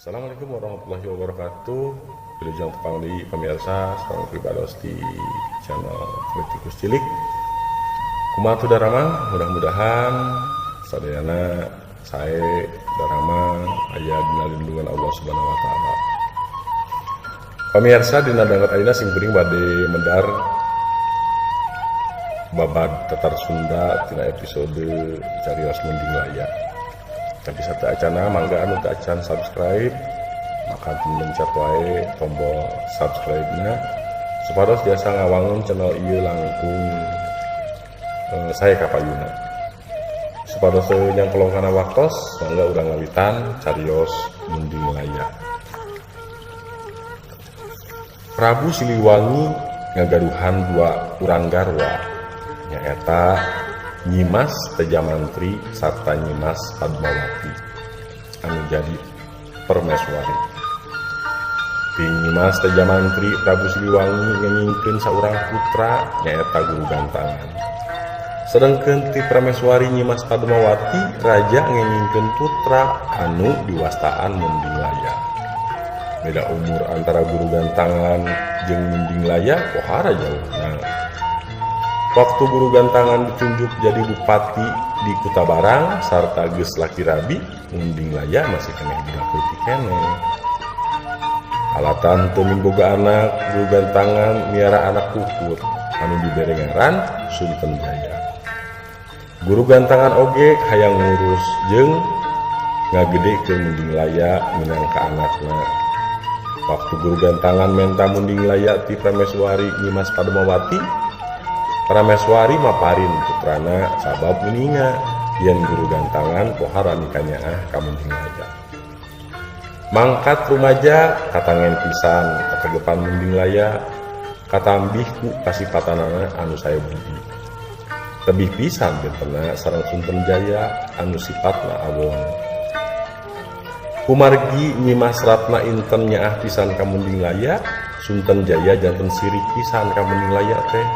Assalamualaikum warahmatullahi wabarakatuh. Wilujeng tepang di pemirsa sareng pribados di channel Politikus Cilik. Kumaha Darama, mudah-mudahan sadayana saya Darama aya dina lindungan Allah Subhanahu wa taala. Pemirsa dina dangot ayeuna sing kuring bade medar babad tetar Sunda tina episode Carios Mending Laya. Tapi satu acana mangga anu teu acan subscribe maka mencet wae tombol subscribe-na supados jasa ngawangun channel ieu langkung saya kapayuna. Supados nyangkelong kana waktos mangga urang ngawitan carios Mending Laya. Prabu Siliwangi ngagaduhan dua urang garwa nyaeta Nyimas Tejamantri sarta Nyimas Padmawati anu jadi permaisuri. Di Nyimas Tejamantri Prabu Siliwangi nganyingkeun saurang putra nyaeta Guru Gantangan. Sedengkeun ti permaisuri Nyimas Padmawati raja nganyingkeun putra anu diwastaan Mending Laya. Beda umur antara Guru Gantangan jeung Mending Laya pohara jauhna. Waktu Guru Gantangan ditunjuk jadi bupati di Kutabarang sarta geus laki rabi, Mending Laya masih keneh budak leutik keneh. Alatan teu boga anak, Guru Gantangan miara anak puput anu dibere ngaran Sunten Jaya. Guru Gantangan oge hayang ngurus jeung ngagedekeun Mending Laya minangka anakna. Waktu Guru Gantangan menta Mending Laya ti Prameswari Nyimas Padmawati, Prameswari maparin putrana sabab uninga yen Guru Gantangan pohara nikanyaah ka Mending Laya. Mangkat rumaja katangen pisan kategepan Mending Laya katambih ku kasipatanana anu sae budi. Tebih pisan bentena sareng Sunten Jaya anu sipatna awon. Kumargi Nyimas Ratna inten nyaah pisan ka Mending Laya, Sunten Jaya janten sirik pisan ka Mending Laya teh.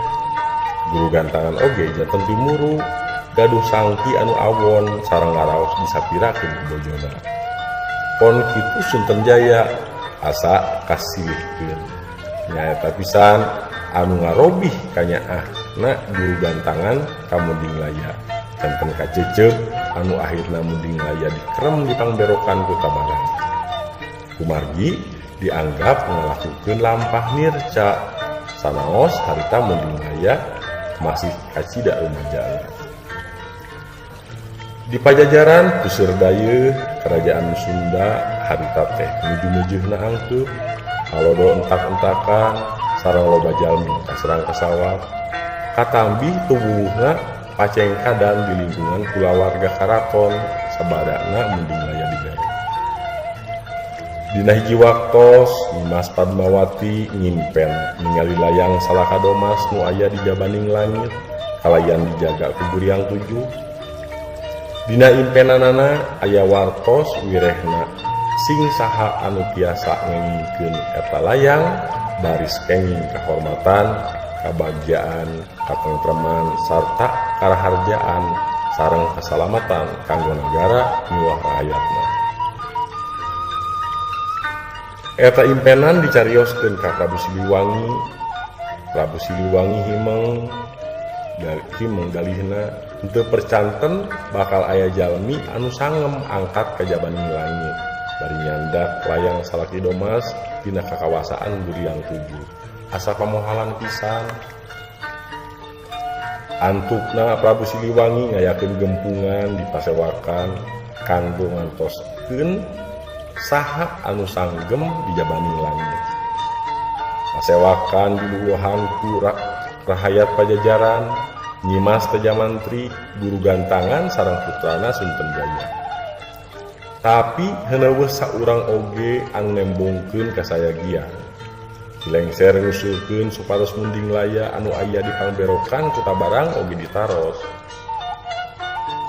Guru Gantangan oge janten timuru gaduh sangki anu awon sareng ngaraos disapirakeun ku bojona. Pon kitu Sunten Jaya asa kasilihkeun nyaeta pisan anu ngarobih ka nyaahna Guru Gantangan ka Mending Laya janten kacecep anu akhirna Mending Laya dikrem di pangberokan Kutabarang. Kumargi dianggap ngalakukeun lampah nirca sanaos harita Mending Laya masih kacida rumajana. Di Pajajaran kuseur dayeuh kerajaan Sunda harita teh nuju-nujuhna angkeup halodo entak-entakan sareng loba jalmi kaserang kasawat katambih tubuhna pacengkadan di lingkungan kulawarga karaton sabadana Mending Laya dibere. Dina hiji waktos Nyimas Padmawati nyimpen ningali layang salaka domas nu aya di jabaning langit kalayan dijaga ku Guriang 7. Dina impenanana aya wartos wirehna sing saha anu tiasa ngengingkeun eta layang baris kenging kahormatan, kabagjaan, katentreman sarta karaharjaan sareng kasalamatan kanggo nagara miwah rakyatna. Eta impenan dicarioskeun ka Prabu Siliwangi. Prabu Siliwangi himeng galihna henteu percanten bakal aya jalmi anu sangem angkat ka jabaning langit bari nyandak layang salaki domas dina kakawasaan Guriang 7. Asa pamohalan pisan. Antukna Prabu Siliwangi ngayakeun gempungan dipasewakan kanggo ngantoskeun saha anu sanggem di jabaning langit. Pasewakan diluhuhan ku rahayat Pajajaran, Nyimas Tejamantri, Guru Gantangan sareng putrana Sunten Jaya. Tapi heuneuh saurang oge anu nembongkeun kasayagian. Kilengser ngusulkeun supados Mending Laya anu aya di pangberokan Kutabarang oge ditaros.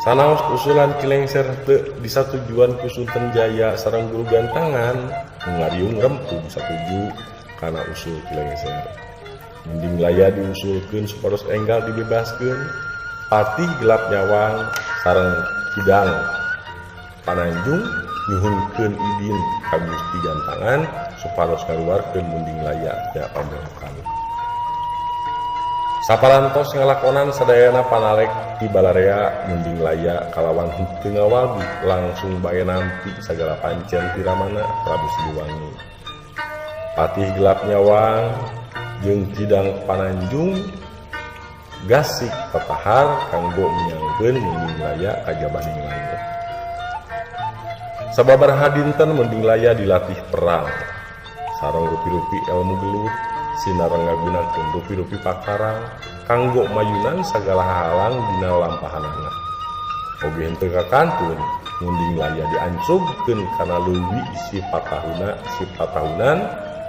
Sanaos usulan kilengser teu disatujuan ku Sunten Jaya sareng Guru Gantangan, ngariung rempung satuju kana usul kilengser. Mending Laya diusulkeun supados enggal dibebaskeun, patih gelap nyawang sareng Kidang Pananjung nyuhunkeun idin ka Gusti Gantangan supados ngaluarkeun munding laya nya pambelokan. Saparantos ngalakonan sadayana panalek ti balarea munding laya kalawan henteu ngawagi langsung bae nampi sagala pancen piramana Prabu Siliwangi. Patih gelap nyawang jeung Kidang Pananjung gasik petahar kanggo menyangkeun munding laya ka Jabaning Langit. Sababaraha dinten munding laya dilatih perang sareng rupi-rupi ilmu gelut sinareng ngagunakeun rupi-rupi pakarang kanggo mayunan sagala halang dina lampahanana. Oge henteu kakantun munding laya diancugkeun kana leuwih sipatahunan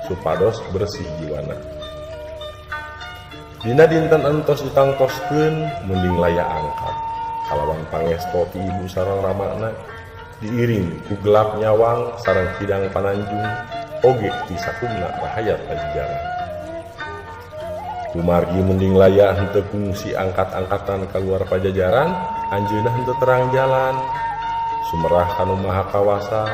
supados bersih jiwana. Dina dinten entos ditangtoskeun munding laya angkat kalawan pangesto ti ibu sareng ramana diiring ku gelap nyawang sareng Kidang Pananjung oge ti sakumna rahayat pajajaran. Kumargi munding laya henteu kungsi angkat-angkatan kaluar pajajaran, anjeunna henteu terang jalan. Sumerah kanu maha kawasa,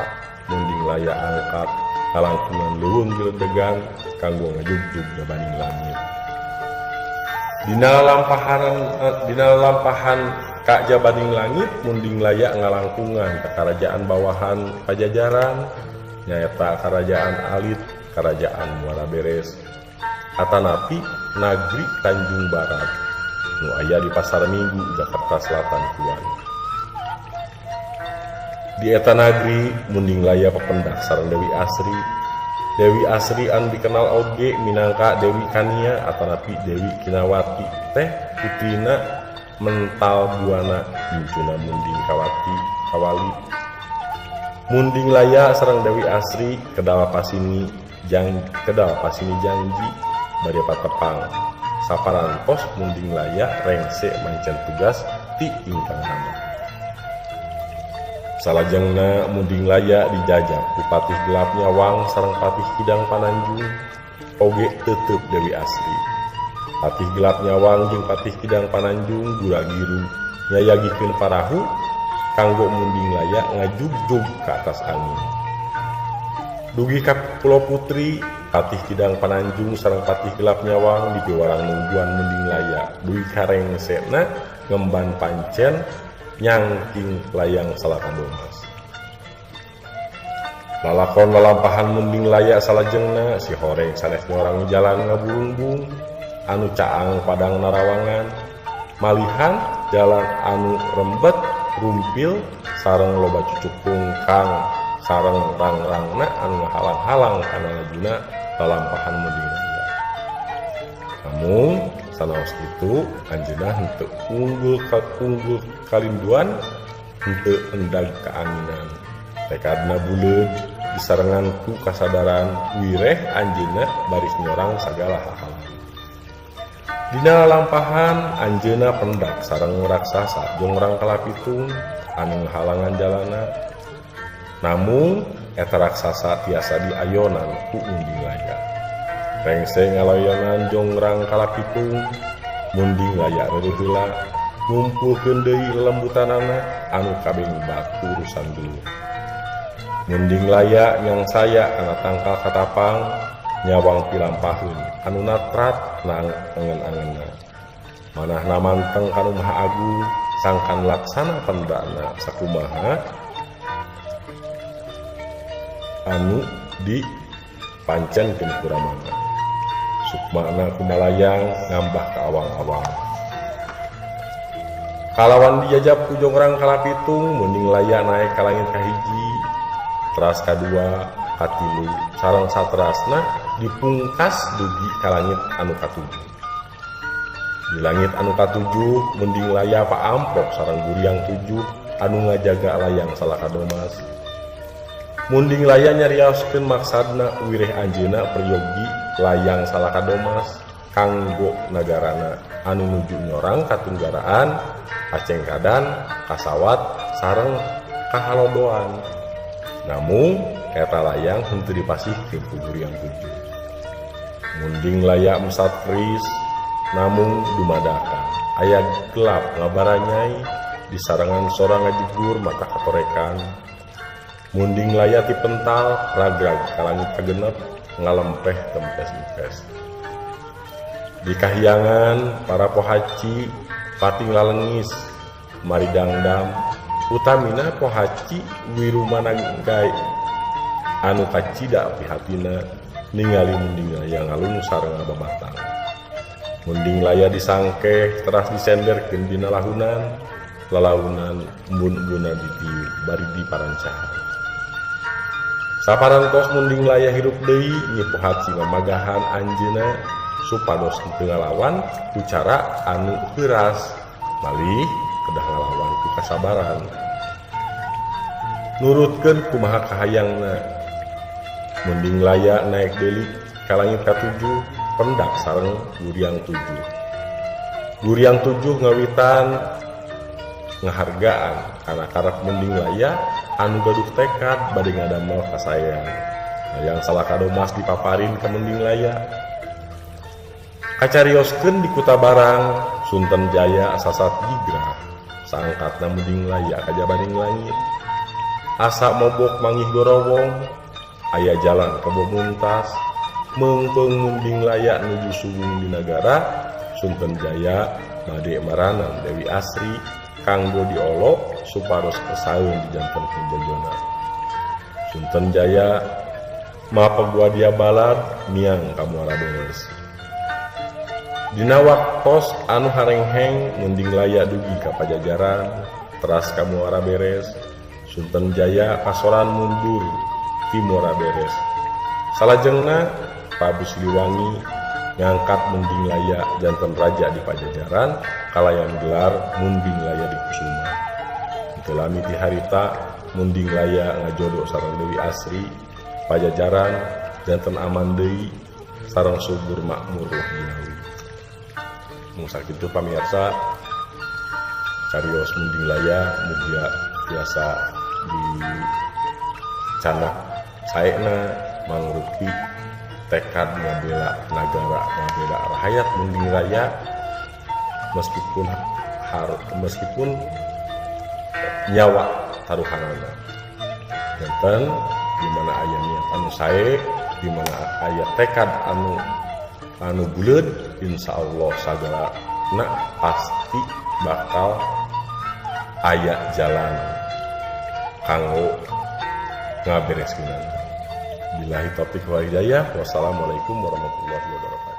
munding laya angkat kalangkungan leuweung geledegan kanggo ngajugjug Jabaning Langit. Dina lampahan ka Jabaning Langit munding laya ngalangkungan ka karajaan bawahan pajajaran nyaeta Karajaan Alit, Karajaan Muara Beres, atanapi Nagri Tanjung Barat nu aya di Pasar Minggu Jakarta Selatan kulon. Di eta nagri munding laya pependak sareng Dewi Asri. Dewi Asri anu dikenal oge minangka Dewi Kania atanapi Dewi Kinawati teh putrina mental buana mincuna munding kawali. Munding laya sareng Dewi Asri kedal pasini janji bade patepang. Saparantos munding laya rengse mancen tugas ti ingkang hana. Salajengna munding laya dijajab ku Patih Gelap Nyawang sareng Patih Kidang Pananjung oge teuteub Dewi Asri. Patih Gelap Nyawang jeung Patih Kidang Pananjung gura-giru nyayagikeun parahu kanggo munding laya ngajugjug ka atas angin. Dugi ka Pulo Putri, Patih Kidang Pananjung sareng Patih Gelap Nyawang dipiwarang nungguan munding laya dugi karengsena ngemban pancen nyangking layang Salakadomas. Lalakon lalampahan munding laya salajengna si horeng sanes orang jalan ngabulungbung anu caang padang narawangan malihan jalan anu rembet rumpil sareng loba cucuk pungkang sareng rang-rangna anu ngahalang-halang kana lajuna lalampahan munding laya. Namun sanaos kitu anjeunna henteu unggul kalinduan henteu endag kaanginan. Tekadna buleud disarengan ku kasadaran wireh anjeunna baris nyorang sagala hal. Dina lampahan anjeunna pendak sareng raksasa jeung urang kalapitung anu ngahalangan jalana. Namun eta raksasa tiasa diayonan ku munding laya. Rengse ngaloyonan jongrang kalapitung munding laya reureuh ngumpulkeun deui lelembutanana anu kabeh batu urusan dulu. Munding laya nyang saya kana tangkal katapang nyawang pilampaheun anu natrat nang angen-angenna. Manahna manteng kanu Maha Agung sangkan laksana pendana sakumaha anu di pancenkeun ku Ramana. Sukmana kumalayang ngambah ka awang-awang. Kalawan dijajab ku jongrang kalapitung munding laya naek ka langit kahiji, teras kadua, katilu, sareng saterasna dipungkas dugi ka langit anu katujuh. Di langit anu katujuh munding laya paampok sareng guriang tujuh anu ngajaga layang Salakadomas. Munding laya nyarioskeun maksadna wireh anjeunna peryogi layang Salakadomas kanggo nagarana anu nuju nyorang katunggaraan, kacengkadan, kasawat sareng kahalodoan. Namun eta layang henteu dipasihkeun ku guriang tujuh. Munding laya mesatris namung dumadakan aya gelap ngabaranyai disarengan sora ngajegur mata katorekan. Munding laya ti pental ragrag kalangit kagenep ngalempeh tempes-empes. Di kahyangan para pohaci pating lalengis mari dangdam utamina pohaci wirumananggai anu kacida pihatina ningali munding laya ngalung sareng babatang. Munding laya disangkeh teras disenderkeun dina lahunan lalaunan embun-embuna ditiup bari diparancahan. Saparantos munding laya hirup deui nyi pohaci mamagahan anjeuna supados teu ngalawan ku cara anu heuras malih kedah ngalawan ku kasabaran. Nurutkeun kumaha kahayangna. Munding laya naik deui ka langit katujuh pendak sareng Guriang Tujuh. Guriang Tujuh ngawitan ngahargaan kana karep munding laya anu gaduh tekad bade ngadamel kasayang. Hayang salaka domas dipaparin ka munding laya. Kacarioskeun di kuta barang Sunten Jaya sasat jigrah saangkatna munding laya ka jabaning langit. Asa mobok manggih gorowong aya jalan kebo muntas meungpeung munding laya nuju suwung di nagara Sunten Jaya bade maranan Dewi Asri kanggo diolok supados kesaeun di janten penjajona. Sunten Jaya mapa gua dia balad miang ka muara beres. Dina waktos anu harengheng munding laya dugi ka pajajaran teras ka muara beres. Sunten Jaya kasoran mundur ti muara beres. Salajengna Prabu Siliwangi ngangkat munding laya janten raja di pajajaran kalayan gelar munding laya di Kusuma. Dikelami ti harita munding laya ngajodo sareng Dewi Asri pajajaran janten aman deui sareng subur makmur Ginawi. Mung sakitu pamirsa carios munding laya mugia biasa di canak saena mangrupi tekad ngabela nagara ngabela rakyat munding laya meskipun nyawa taruhanana. Janten di mana aya niat anu sae, di mana aya tekad anu buleud, insyaallah sagalana pasti bakal aya jalan kanggo ngabereskeunana. Billahi taufiq wal hidayah. Wassalamualaikum warahmatullahi wabarakatuh.